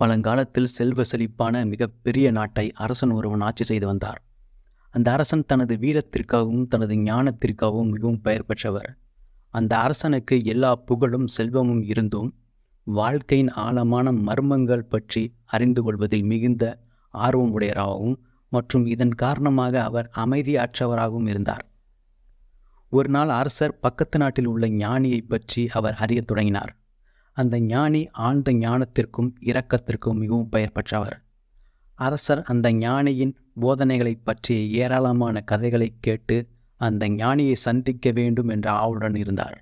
பழங்காலத்தில் செல்வ செழிப்பான மிகப்பெரிய நாட்டை அரசன் ஒருவன் ஆட்சி செய்து வந்தார். அந்த அரசன் தனது வீரத்திற்காகவும் தனது ஞானத்திற்காகவும் மிகவும் பெயர் பெற்றவர். அந்த அரசனுக்கு எல்லா புகழும் செல்வமும் இருந்தும் வாழ்க்கையின் ஆழமான மர்மங்கள் பற்றி அறிந்து கொள்வதில் மிகுந்த ஆர்வம் உடையவராகவும் மற்றும் இதன் காரணமாக அவர் அமைதியற்றவராகவும் இருந்தார். ஒரு நாள் அரசர் பக்கத்து நாட்டில் உள்ள ஞானியை பற்றி அவர் அறியத் தொடங்கினார். அந்த ஞானி ஆழ்ந்த ஞானத்திற்கும் இரக்கத்திற்கும் மிகவும் பெயர் பெற்றவர். அரசர் அந்த ஞானியின் போதனைகளை பற்றிய ஏராளமான கதைகளை கேட்டு அந்த ஞானியை சந்திக்க வேண்டும் என்ற ஆவலுடன் இருந்தார்.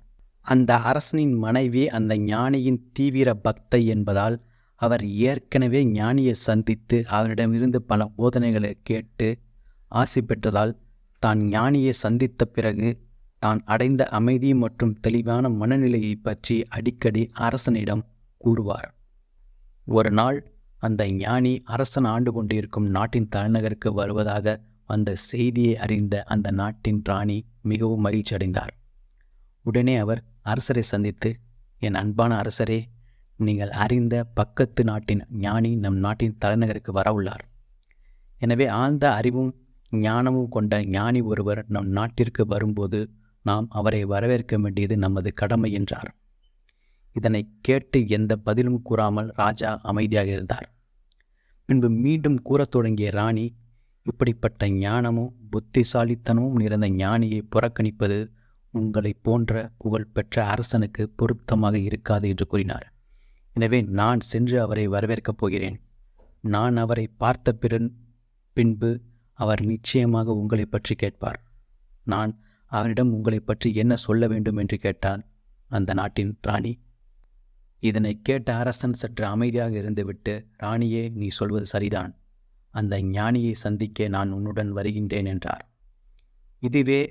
அந்த அரசனின் மனைவி அந்த ஞானியின் தீவிர பக்தை என்பதால் அவர் ஏற்கனவே ஞானியை சந்தித்து அவரிடமிருந்து பல போதனைகளை கேட்டு ஆசி பெற்றதால் தான் ஞானியை சந்தித்த பிறகு தான் அடைந்த அமைதி மற்றும் தெளிவான மனநிலையை பற்றி அடிக்கடி அரசனிடம் கூறுவார். ஒரு நாள் அந்த ஞானி அரசன் ஆண்டு கொண்டிருக்கும் நாட்டின் தலைநகருக்கு வருவதாக வந்த செய்தியை அறிந்த அந்த நாட்டின் ராணி மிகவும் மகிழ்ச்சி அடைந்தார். உடனே அவர் அரசரை சந்தித்து, என் அன்பான அரசரே, நீங்கள் அறிந்த பக்கத்து நாட்டின் ஞானி நம் நாட்டின் தலைநகருக்கு வரவுள்ளார். எனவே ஆழ்ந்த அறிவும் ஞானமும் கொண்ட ஞானி ஒருவர் நம் நாட்டிற்கு வரும்போது நாம் அவரை வரவேற்க வேண்டியது நமது கடமை என்றார். இதனை கேட்டு எந்த பதிலும் கூறாமல் ராஜா அமைதியாக இருந்தார். பின்பு மீண்டும் கூறத் தொடங்கிய ராணி, இப்படிப்பட்ட ஞானமும் புத்திசாலித்தனமும் நிறைந்த ஞானியை புறக்கணிப்பது உங்களை போன்ற புகழ்பெற்ற அரசனுக்கு பொருத்தமாக இருக்காது என்று கூறினார். எனவே நான் சென்று அவரை வரவேற்கப் போகிறேன். நான் அவரை பார்த்த பின்பு அவர் நிச்சயமாக உங்களை பற்றி கேட்பார். நான் அவரிடம் உங்களை பற்றி என்ன சொல்ல வேண்டும் என்று கேட்டார் அந்த நாட்டின் ராணி. இதனை கேட்ட அரசன் சற்று அமைதியாக இருந்துவிட்டு, ராணியே, நீ சொல்வது சரிதான். அந்த ஞானியை சந்திக்க நான் உன்னுடன் வருகின்றேன் என்றார். இதுவே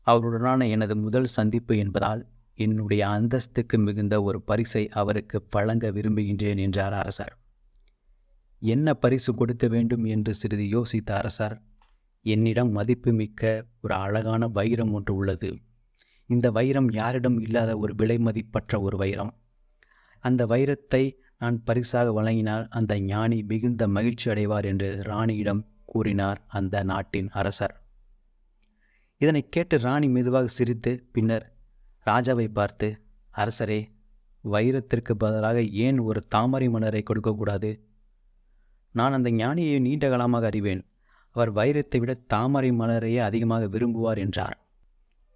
அவருடனான எனது முதல் சந்திப்பு என்பதால் என்னுடைய அந்தஸ்துக்கு மிகுந்த ஒரு பரிசை அவருக்கு வழங்க விரும்புகின்றேன் என்றார் அரசர். என்ன பரிசு கொடுக்க வேண்டும் என்று சிறிது யோசித்த அரசர், என்னிடம் மதிப்புமிக்க ஒரு அழகான வைரம் ஒன்று உள்ளது. இந்த வைரம் யாரிடம் இல்லாத ஒரு விலை மதிப்பற்ற ஒரு வைரம். அந்த வைரத்தை நான் பரிசாக வழங்கினால் அந்த ஞானி மிகுந்த மகிழ்ச்சி அடைவார் என்று ராணியிடம் கூறினார் அந்த நாட்டின் அரசர். இதனை கேட்டு ராணி மெதுவாக சிரித்து பின்னர் ராஜாவை பார்த்து, அரசரே, வைரத்திற்கு பதிலாக ஏன் ஒரு தாமரை மலரை கொடுக்கக்கூடாது? நான் அந்த ஞானியை நீண்ட காலமாக அறிவேன். அவர் வைரத்தை விட தாமரை மலரையே அதிகமாக விரும்புவார் என்றார்.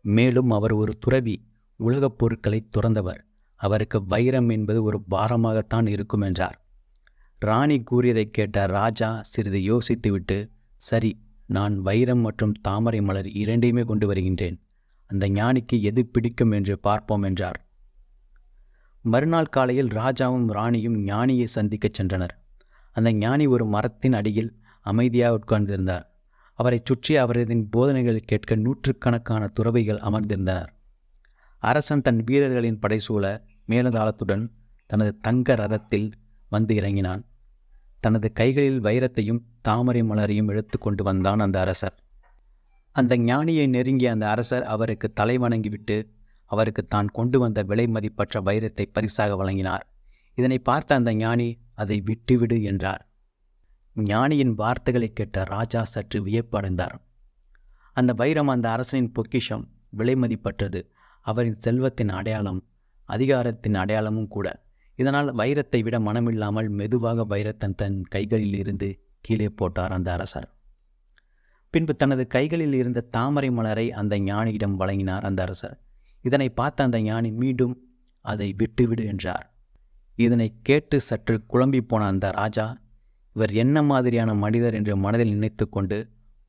மேலும் அவர் ஒரு துறவி, உலகப் பொருட்களை துறந்தவர். அவருக்கு வைரம் என்பது ஒரு பாரமாகத்தான் இருக்கும் என்றார். ராணி கூறியதை கேட்ட ராஜா சிறிது யோசித்துவிட்டு, சரி, நான் வைரம் மற்றும் தாமரை மலர் இரண்டையுமே கொண்டு வருகின்றேன். அந்த ஞானிக்கு எது பிடிக்கும் என்று பார்ப்போம் என்றார். மறுநாள் காலையில் ராஜாவும் ராணியும் ஞானியை சந்திக்கச் சென்றனர். அந்த ஞானி ஒரு மரத்தின் அடியில் அமைதியாக உட்கார்ந்திருந்தார். அவரை சுற்றி அவரது போதனைகளை கேட்க நூற்றுக்கணக்கான துறவிகள் அமர்ந்திருந்தனர். அரசன் தன் வீரர்களின் படைசூழ மேலதாளத்துடன் தனது தங்க ரதத்தில் வந்து இறங்கினான். தனது கைகளில் வைரத்தையும் தாமரை மலரையும் எடுத்து கொண்டு வந்தான் அந்த அரசர். அந்த ஞானியை நெருங்கிய அந்த அரசர் அவருக்கு தலை வணங்கிவிட்டு அவருக்கு தான் கொண்டு வந்த விலை மதிப்பற்ற வைரத்தை பரிசாக வழங்கினார். இதனை பார்த்த அந்த ஞானி, அதை விட்டுவிடு என்றார். ஞானியின் வார்த்தைகளை கேட்ட ராஜா சற்று வியப்பு அடைந்தார். அந்த வைரம் அந்த அரசனின் பொக்கிஷம், விலை மதிப்பற்றது, அவரின் செல்வத்தின் அடையாளம், அதிகாரத்தின் அடையாளமும் கூட. இதனால் வைரத்தை விட மனமில்லாமல் மெதுவாக வைரத்தன் தன் கைகளில் இருந்து கீழே போட்டார் அந்த அரசர். பின்பு தனது கைகளில் இருந்த தாமரை மலரை அந்த ஞானியிடம் வழங்கினார் அந்த அரசர். இதனை பார்த்த அந்த ஞானி மீண்டும் அதை விட்டுவிடு என்றார். இதனை கேட்டு சற்று குழம்பி போன அந்த ராஜா, இவர் என்ன மாதிரியான மனிதர் என்று மனதில் நினைத்து கொண்டு,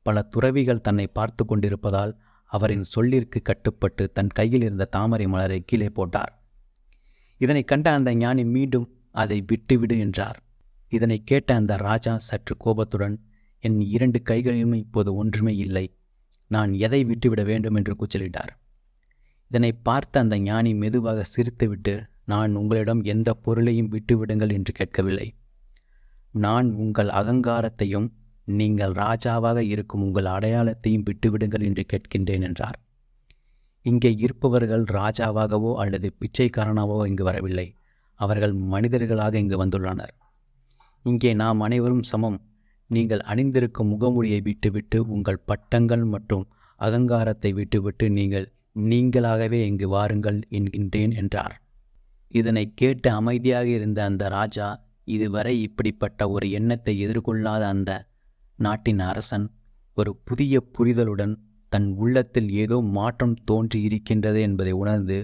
பல துறவிகள் தன்னை பார்த்து கொண்டிருப்பதால் அவரின் சொல்லிற்கு கட்டுப்பட்டு தன் கையில் இருந்த தாமரை மலரை கீழே போட்டார். இதனை கண்ட அந்த ஞானி மீண்டும் அதை விட்டுவிடு என்றார். இதனை கேட்ட அந்த ராஜா சற்று கோபத்துடன், என் 2 கைகளிலும் இப்போது ஒன்றுமே இல்லை. நான் எதை விட்டுவிட வேண்டும் என்று கூச்சலிட்டார். இதனை பார்த்த அந்த ஞானி மெதுவாக சிரித்துவிட்டு, நான் உங்களிடம் எந்த பொருளையும் விட்டுவிடுங்கள் என்று கேட்கவில்லை. நான் உங்கள் அகங்காரத்தையும் நீங்கள் ராஜாவாக இருக்கும் உங்கள் அடையாளத்தையும் விட்டுவிடுங்கள் என்று கேட்கின்றேன் என்றார். இங்கே இருப்பவர்கள் ராஜாவாகவோ அல்லது பிச்சைக்காரனாகவோ இங்கு வரவில்லை. அவர்கள் மனிதர்களாக இங்கு வந்துள்ளனர். இங்கே நாம் அனைவரும் சமம். நீங்கள் அணிந்திருக்கும் முகமூடியை விட்டுவிட்டு உங்கள் பட்டங்கள் மற்றும் அகங்காரத்தை விட்டுவிட்டு நீங்களாகவே இங்கு வாருங்கள் என்கின்றேன் என்றார். இதனை கேட்டு அமைதியாக இருந்த அந்த ராஜா, இதுவரை இப்படிப்பட்ட ஒரு எண்ணத்தை எதிர்கொள்ளாத அந்த நாட்டின் அரசன் ஒரு புதிய புரிதலுடன் தன் உள்ளத்தில் ஏதோ மாற்றம் தோன்றி இருக்கின்றது என்பதை உணர்ந்து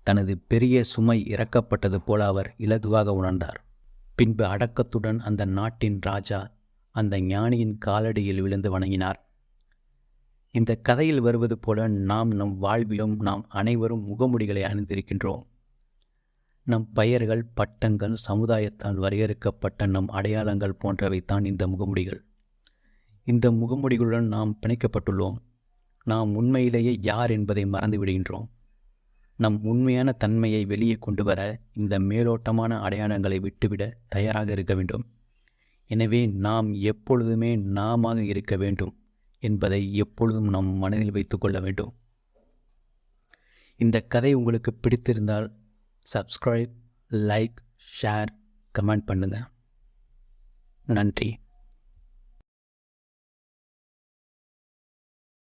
தனது பெரிய சுமை இறக்கப்பட்டது போல அவர் இலகுவாக உணர்ந்தார். பின்பு அடக்கத்துடன் அந்த நாட்டின் ராஜா அந்த ஞானியின் காலடியில் விழுந்து வணங்கினார். இந்த கதையில் வருவது போல நம் வாழ்விலும் நாம் அனைவரும் முகமுடிகளை அணிந்திருக்கின்றோம். நம் பெயர்கள், பட்டங்கள், சமுதாயத்தால் வரையறுக்கப்பட்ட நம் அடையாளங்கள் போன்றவைத்தான் இந்த முகமுடிகள். இந்த முகமுடிகளுடன் நாம் பிணைக்கப்பட்டுள்ளோம். நாம் உண்மையிலேயே யார் என்பதை மறந்துவிடுகின்றோம். நம் உண்மையான தன்மையை வெளியே கொண்டு வர இந்த மேலோட்டமான அடையாளங்களை விட்டுவிட தயாராக இருக்க வேண்டும். எனவே நாம் எப்பொழுதுமே நாமாக இருக்க வேண்டும் என்பதை எப்பொழுதும் நம் மனதில் வைத்து கொள்ள வேண்டும். இந்த கதை உங்களுக்கு பிடித்திருந்தால் சப்ஸ்கிரைப், லைக், ஷேர், கமெண்ட் பண்ணுங்கள். நன்றி.